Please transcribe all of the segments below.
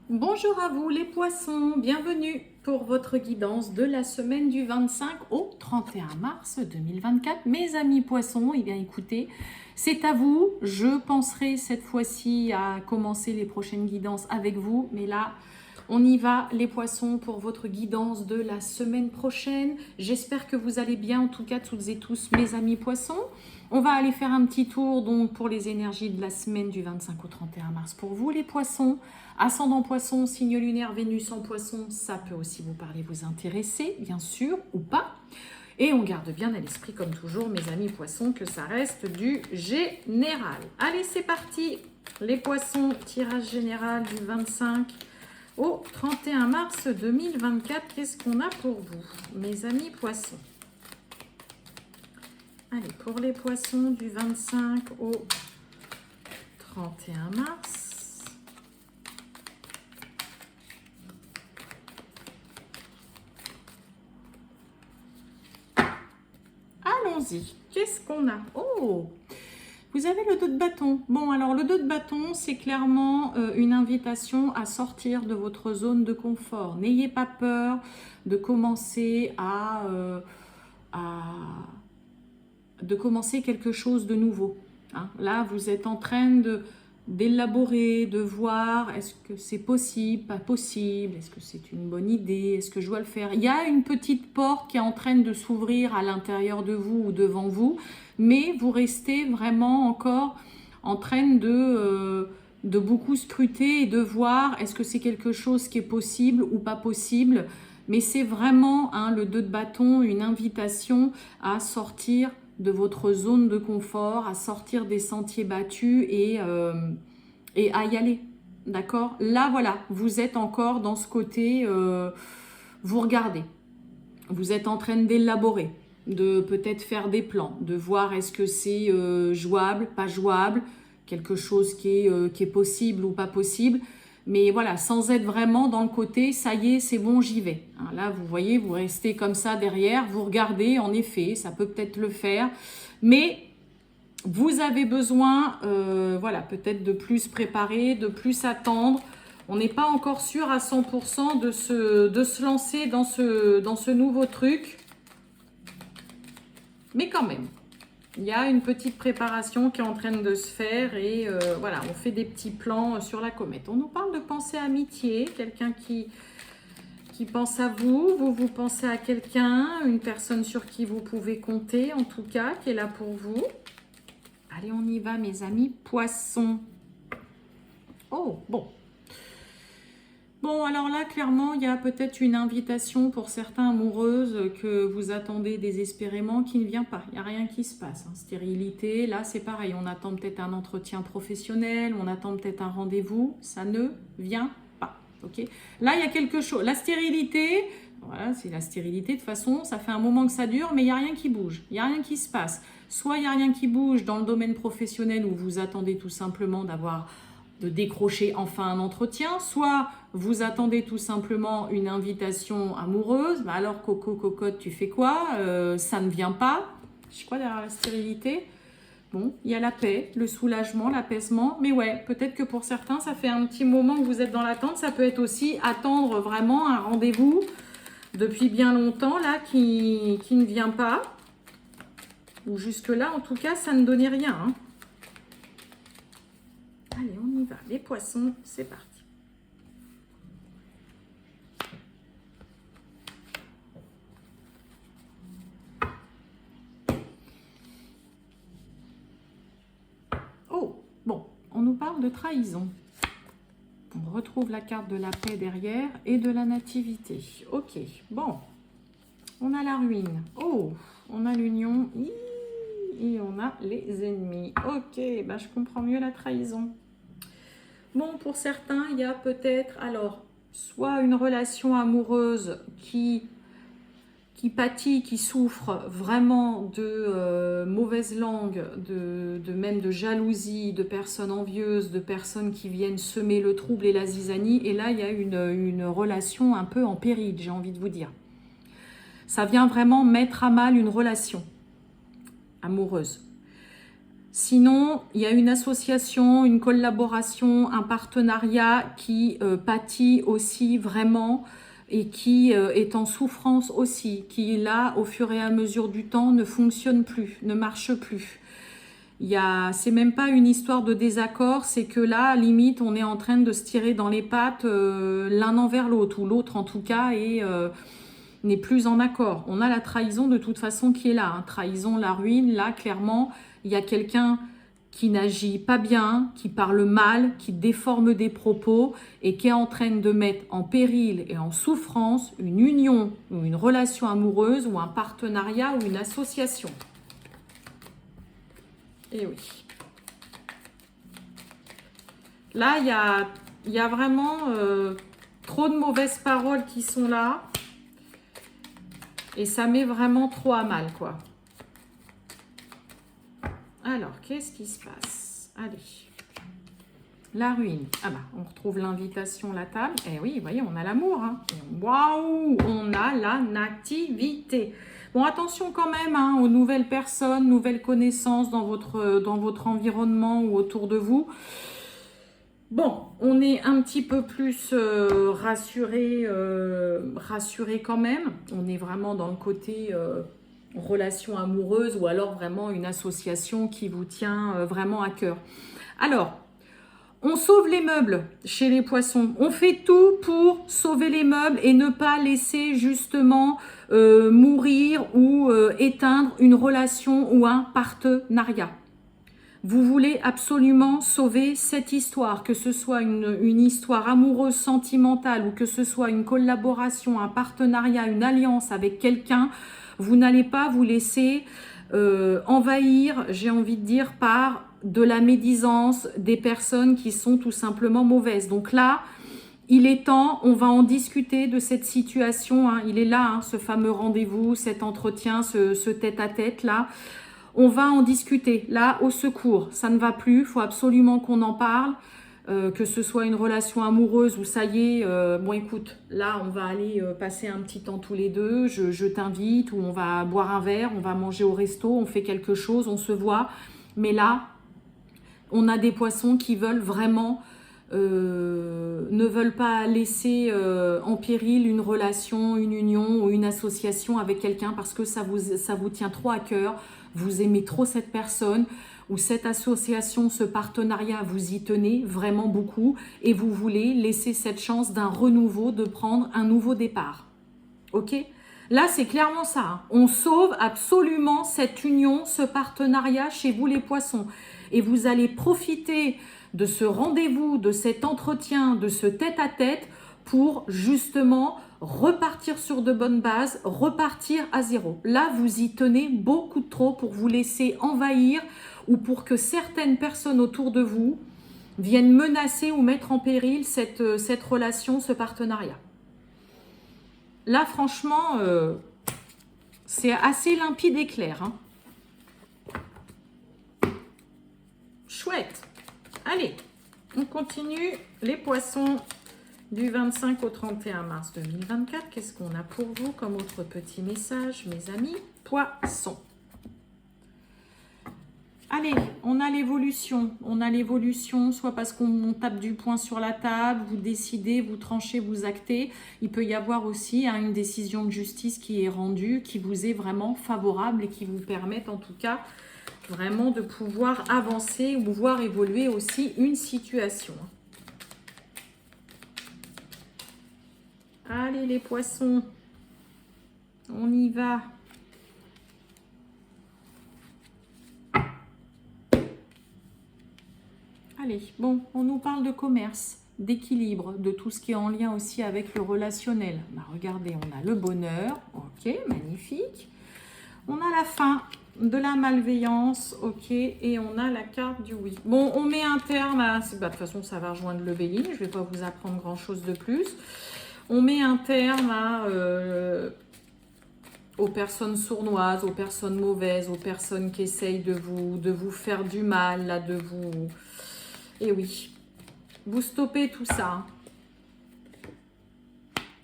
Bonjour à vous les poissons, bienvenue pour votre guidance de la semaine du 25 au 31 mars 2024. Mes amis poissons, eh bien écoutez, c'est à vous, je penserai cette fois-ci à commencer les prochaines guidances avec vous, mais là, on y va les poissons pour votre guidance de la semaine prochaine. J'espère que vous allez bien, en tout cas toutes et tous mes amis poissons. On va aller faire un petit tour donc pour les énergies de la semaine du 25 au 31 mars pour vous les poissons. Ascendant poisson, signe lunaire, Vénus en poisson, ça peut aussi vous parler, vous intéresser, bien sûr, ou pas. Et on garde bien à l'esprit, comme toujours, mes amis poissons, que ça reste du général. Allez, c'est parti. Les poissons, tirage général du 25 au 31 mars 2024. Qu'est-ce qu'on a pour vous, mes amis poissons? Allez, pour les poissons du 25 au 31 mars. Allons-y. Qu'est-ce qu'on a? Oh, vous avez le 2 de bâton. Bon, alors le 2 de bâton, c'est clairement une invitation à sortir de votre zone de confort. N'ayez pas peur de commencer de commencer quelque chose de nouveau. Hein. Là, vous êtes en train d'élaborer, de voir est-ce que c'est possible, pas possible, est-ce que c'est une bonne idée, est-ce que je dois le faire. Il y a une petite porte qui est en train de s'ouvrir à l'intérieur de vous ou devant vous, mais vous restez vraiment encore en train de beaucoup scruter et de voir est-ce que c'est quelque chose qui est possible ou pas possible. Mais c'est vraiment le 2 de bâton, une invitation à sortir de votre zone de confort, à sortir des sentiers battus et à y aller. D'accord? Là, voilà, vous êtes encore dans ce côté, vous regardez. Vous êtes en train d'élaborer, de peut-être faire des plans, de voir est-ce que c'est jouable, pas jouable, quelque chose qui est possible ou pas possible. Mais voilà, sans être vraiment dans le côté, ça y est, c'est bon, j'y vais. Hein, là, vous voyez, vous restez comme ça derrière, vous regardez, en effet, ça peut peut-être le faire. Mais vous avez besoin, voilà, peut-être de plus préparer, de plus attendre. On n'est pas encore sûr à 100% de se lancer dans ce nouveau truc. Mais quand même, il y a une petite préparation qui est en train de se faire et voilà, on fait des petits plans sur la comète. On nous parle de pensée amitié, quelqu'un qui pense à vous, vous pensez à quelqu'un, une personne sur qui vous pouvez compter en tout cas, qui est là pour vous. Allez, on y va mes amis poissons. Oh, bon. Bon, alors là, clairement, il y a peut-être une invitation pour certains amoureuses que vous attendez désespérément qui ne vient pas. Il n'y a rien qui se passe. Hein. Stérilité, là, c'est pareil. On attend peut-être un entretien professionnel, on attend peut-être un rendez-vous. Ça ne vient pas. Ok. Là, il y a quelque chose. La stérilité, voilà, c'est la stérilité. De toute façon, ça fait un moment que ça dure, mais il n'y a rien qui bouge. Il n'y a rien qui se passe. Soit il n'y a rien qui bouge dans le domaine professionnel où vous attendez tout simplement de décrocher enfin un entretien, soit vous attendez tout simplement une invitation amoureuse, bah alors coco, cocotte, tu fais quoi? Ça ne vient pas. Je sais quoi derrière la stérilité? Bon, il y a la paix, le soulagement, l'apaisement, mais ouais, peut-être que pour certains, ça fait un petit moment que vous êtes dans l'attente, ça peut être aussi attendre vraiment un rendez-vous depuis bien longtemps, là, qui ne vient pas, ou jusque-là, en tout cas, ça ne donnait rien, hein. Allez, on y va. Les poissons, c'est parti. Oh, bon, on nous parle de trahison. On retrouve la carte de la paix derrière et de la nativité. Ok, bon. On a la ruine. Oh, on a l'union. Et on a les ennemis. Ok, bah je comprends mieux la trahison. Bon, pour certains, il y a peut-être, alors, soit une relation amoureuse qui pâtit, qui souffre vraiment de mauvaise langue, même de jalousie, de personnes envieuses, de personnes qui viennent semer le trouble et la zizanie. Et là, il y a une relation un peu en péril, j'ai envie de vous dire. Ça vient vraiment mettre à mal une relation amoureuse. Sinon, il y a une association, une collaboration, un partenariat qui pâtit aussi vraiment et qui est en souffrance aussi, qui là, au fur et à mesure du temps, ne fonctionne plus, ne marche plus. C'est même pas une histoire de désaccord, c'est que là, limite, on est en train de se tirer dans les pattes l'un envers l'autre, ou l'autre en tout cas n'est plus en accord. On a la trahison de toute façon qui est là, hein. Trahison, la ruine, là, clairement, il y a quelqu'un qui n'agit pas bien, qui parle mal, qui déforme des propos et qui est en train de mettre en péril et en souffrance une union ou une relation amoureuse ou un partenariat ou une association. Et oui. Là, il y a vraiment trop de mauvaises paroles qui sont là. Et ça met vraiment trop à mal, quoi. Alors, qu'est-ce qui se passe? Allez. La ruine. Ah bah, on retrouve l'invitation, la table. Eh oui, vous voyez, on a l'amour. Hein. Waouh, on a la nativité. Bon, attention quand même hein, aux nouvelles personnes, nouvelles connaissances dans votre environnement ou autour de vous. Bon, on est un petit peu plus rassuré quand même. On est vraiment dans le côté relation amoureuse ou alors vraiment une association qui vous tient vraiment à cœur. Alors, on sauve les meubles chez les poissons. On fait tout pour sauver les meubles et ne pas laisser justement mourir ou éteindre une relation ou un partenariat. Vous voulez absolument sauver cette histoire, que ce soit une histoire amoureuse, sentimentale ou que ce soit une collaboration, un partenariat, une alliance avec quelqu'un. Vous n'allez pas vous laisser envahir, j'ai envie de dire, par de la médisance des personnes qui sont tout simplement mauvaises. Donc là, il est temps, on va en discuter de cette situation. Hein. Il est là, hein, ce fameux rendez-vous, cet entretien, ce tête-à-tête là. On va en discuter. Là, au secours, ça ne va plus. Il faut absolument qu'on en parle. Que ce soit une relation amoureuse ou ça y est, bon écoute, là on va aller passer un petit temps tous les deux, je t'invite ou on va boire un verre, on va manger au resto, on fait quelque chose, on se voit. Mais là, on a des poissons qui veulent vraiment, ne veulent pas laisser en péril une relation, une union ou une association avec quelqu'un parce que ça vous tient trop à cœur, vous aimez trop cette personne ou cette association, ce partenariat, vous y tenez vraiment beaucoup et vous voulez laisser cette chance d'un renouveau, de prendre un nouveau départ. Ok ? Là, c'est clairement ça. Hein. On sauve absolument cette union, ce partenariat chez vous les poissons. Et vous allez profiter de ce rendez-vous, de cet entretien, de ce tête-à-tête pour justement repartir sur de bonnes bases, repartir à zéro. Là, vous y tenez beaucoup trop pour vous laisser envahir ou pour que certaines personnes autour de vous viennent menacer ou mettre en péril cette relation, ce partenariat. Là, franchement, c'est assez limpide et clair. Hein. Chouette. Allez, on continue. Les poissons du 25 au 31 mars 2024. Qu'est-ce qu'on a pour vous comme autre petit message, mes amis poissons? Allez, on a l'évolution. On a l'évolution, soit parce qu'on tape du poing sur la table, vous décidez, vous tranchez, vous actez. Il peut y avoir aussi hein, une décision de justice qui est rendue, qui vous est vraiment favorable et qui vous permet en tout cas vraiment de pouvoir avancer ou voir évoluer aussi une situation. Allez les poissons, on y va. Allez, bon, on nous parle de commerce, d'équilibre, de tout ce qui est en lien aussi avec le relationnel. Bah, regardez, on a le bonheur, ok, magnifique. On a la fin de la malveillance, ok, et on a la carte du oui. Bon, on met un terme à... Bah, de toute façon, ça va rejoindre le bélier, je ne vais pas vous apprendre grand-chose de plus. On met un terme à... aux personnes sournoises, aux personnes mauvaises, aux personnes qui essayent de vous faire du mal, là, de vous... Et oui, vous stoppez tout ça.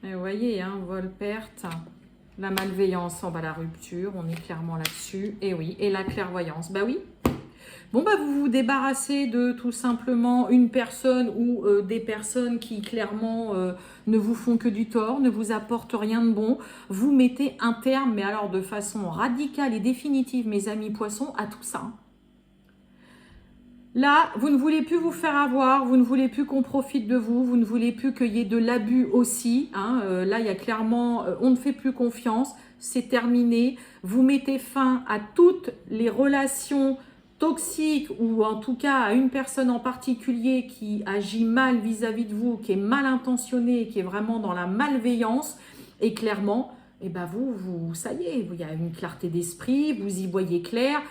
Et vous voyez, hein, vol, perte, la malveillance, en bas la rupture, on est clairement là-dessus. Et oui, et la clairvoyance, bah oui. Bon, bah, vous vous débarrassez de tout simplement une personne ou des personnes qui clairement ne vous font que du tort, ne vous apportent rien de bon. Vous mettez un terme, mais alors de façon radicale et définitive, mes amis poissons, à tout ça. Là, vous ne voulez plus vous faire avoir, vous ne voulez plus qu'on profite de vous, vous ne voulez plus qu'il y ait de l'abus aussi. Hein. Là, il y a clairement, on ne fait plus confiance, c'est terminé. Vous mettez fin à toutes les relations toxiques ou en tout cas à une personne en particulier qui agit mal vis-à-vis de vous, qui est mal intentionnée, qui est vraiment dans la malveillance. Et clairement, et ben ça y est, il y a une clarté d'esprit, vous y voyez clair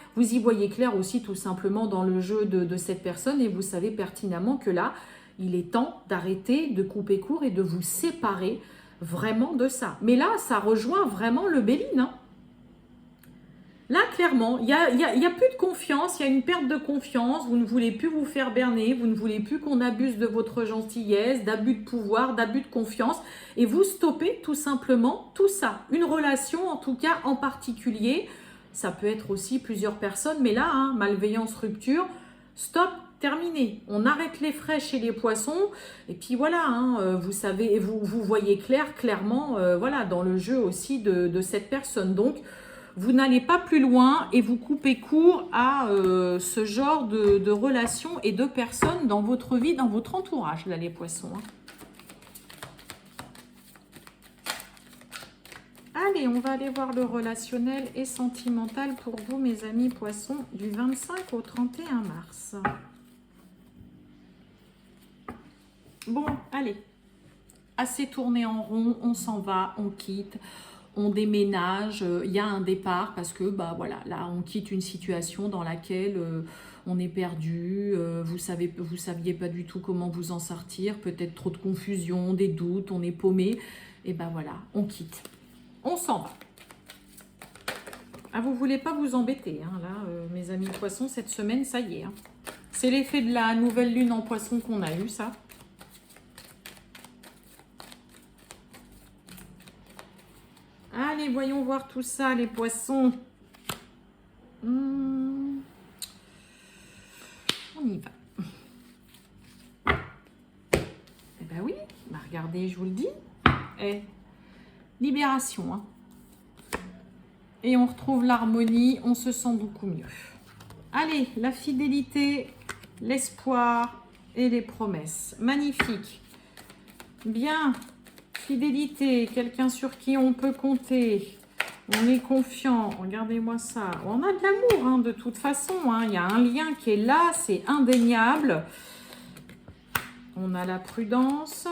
aussi tout simplement dans le jeu de cette personne et vous savez pertinemment que là, il est temps d'arrêter, de couper court et de vous séparer vraiment de ça. Mais là, ça rejoint vraiment le Béline. Hein. Là, clairement, il y a plus de confiance, il y a une perte de confiance, vous ne voulez plus vous faire berner, vous ne voulez plus qu'on abuse de votre gentillesse, d'abus de pouvoir, d'abus de confiance, et vous stoppez tout simplement tout ça. Une relation, en tout cas, en particulier, ça peut être aussi plusieurs personnes, mais là, hein, malveillance, rupture, stop, terminé. On arrête les frais chez les poissons, et puis voilà, hein, vous savez, vous voyez clairement, voilà, dans le jeu aussi de cette personne. Donc, vous n'allez pas plus loin et vous coupez court à ce genre de relations et de personnes dans votre vie, dans votre entourage, là, les poissons. Hein. Allez, on va aller voir le relationnel et sentimental pour vous, mes amis poissons, du 25 au 31 mars. Bon, allez. Assez tourné en rond, on s'en va, on quitte. On déménage, il y a un départ parce que bah voilà, là on quitte une situation dans laquelle on est perdu, vous saviez pas du tout comment vous en sortir, peut-être trop de confusion, des doutes, on est paumé, et ben voilà, on quitte, on s'en va. Ah, vous voulez pas vous embêter, hein, là, mes amis poissons, cette semaine, ça y est. Hein. C'est l'effet de la nouvelle lune en poisson qu'on a eu, ça. Allez, voyons voir tout ça, les poissons. On y va. Eh ben oui, bah regardez, je vous le dis. Libération. Hein. Et on retrouve l'harmonie, on se sent beaucoup mieux. Allez, la fidélité, l'espoir et les promesses. Magnifique. Bien. Fidélité, quelqu'un sur qui on peut compter, on est confiant, regardez-moi ça, on a de l'amour hein, de toute façon, hein. Il y a un lien qui est là, c'est indéniable, on a la prudence,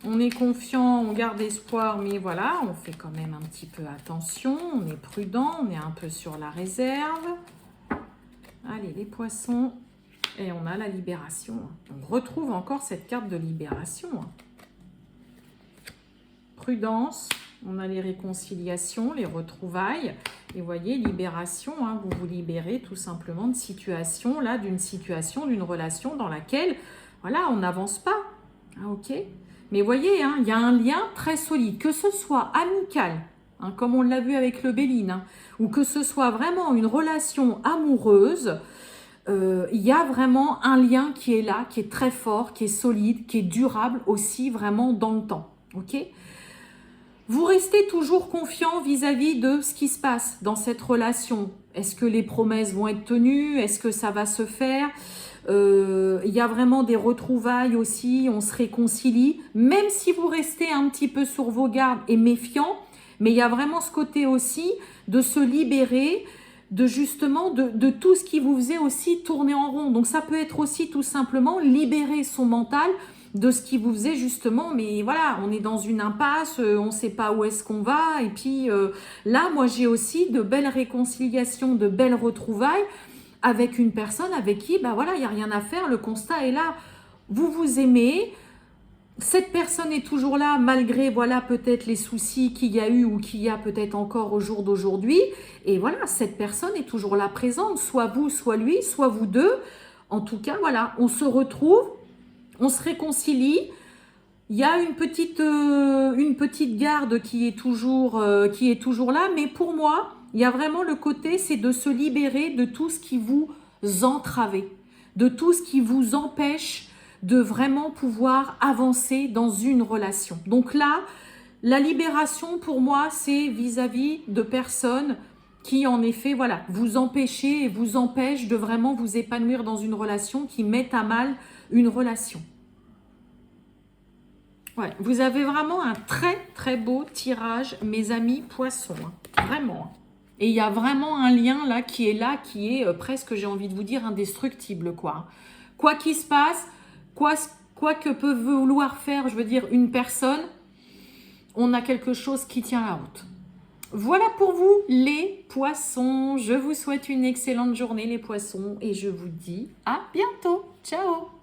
on est confiant, on garde espoir, mais voilà, on fait quand même un petit peu attention, on est prudent, on est un peu sur la réserve, allez les poissons. Et on a la libération. On retrouve encore cette carte de libération. Prudence, on a les réconciliations, les retrouvailles. Et vous voyez, libération, hein, vous vous libérez tout simplement de situation, là, d'une situation, d'une relation dans laquelle, voilà, on n'avance pas. Ah, ok. Mais vous voyez, hein, il y a un lien très solide, que ce soit amical, hein, comme on l'a vu avec le Béline, hein, ou que ce soit vraiment une relation amoureuse, il y a vraiment un lien qui est là, qui est très fort, qui est solide, qui est durable aussi vraiment dans le temps. Ok ? Vous restez toujours confiant vis-à-vis de ce qui se passe dans cette relation. Est-ce que les promesses vont être tenues? Est-ce que ça va se faire? Il y a vraiment des retrouvailles aussi, on se réconcilie, même si vous restez un petit peu sur vos gardes et méfiant, mais il y a vraiment ce côté aussi de se libérer de justement de tout ce qui vous faisait aussi tourner en rond. Donc ça peut être aussi tout simplement libérer son mental de ce qui vous faisait justement, mais voilà, on est dans une impasse, on ne sait pas où est-ce qu'on va, et puis là, moi j'ai aussi de belles réconciliations, de belles retrouvailles avec une personne avec qui, ben voilà, il n'y a rien à faire, le constat est là, vous vous aimez, cette personne est toujours là malgré voilà peut-être les soucis qu'il y a eu ou qu'il y a peut-être encore au jour d'aujourd'hui. Et voilà, cette personne est toujours là présente, soit vous, soit lui, soit vous deux. En tout cas, voilà, on se retrouve, on se réconcilie. Il y a une petite garde qui est toujours là. Mais pour moi, Il y a vraiment le côté, c'est de se libérer de tout ce qui vous entrave, de tout ce qui vous empêche de vraiment pouvoir avancer dans une relation. Donc là, la libération pour moi, c'est vis-à-vis de personnes qui en effet, voilà, vous empêchez et vous empêchent de vraiment vous épanouir dans une relation, qui mettent à mal une relation. Ouais, vous avez vraiment un très très beau tirage, mes amis poissons, hein, vraiment. Et il y a vraiment un lien là, qui est presque, j'ai envie de vous dire, indestructible, quoi. Quoi qu'il se passe, quoi que peut vouloir faire, je veux dire, une personne, on a quelque chose qui tient la route. Voilà pour vous les poissons. Je vous souhaite une excellente journée les poissons et je vous dis à bientôt. Ciao!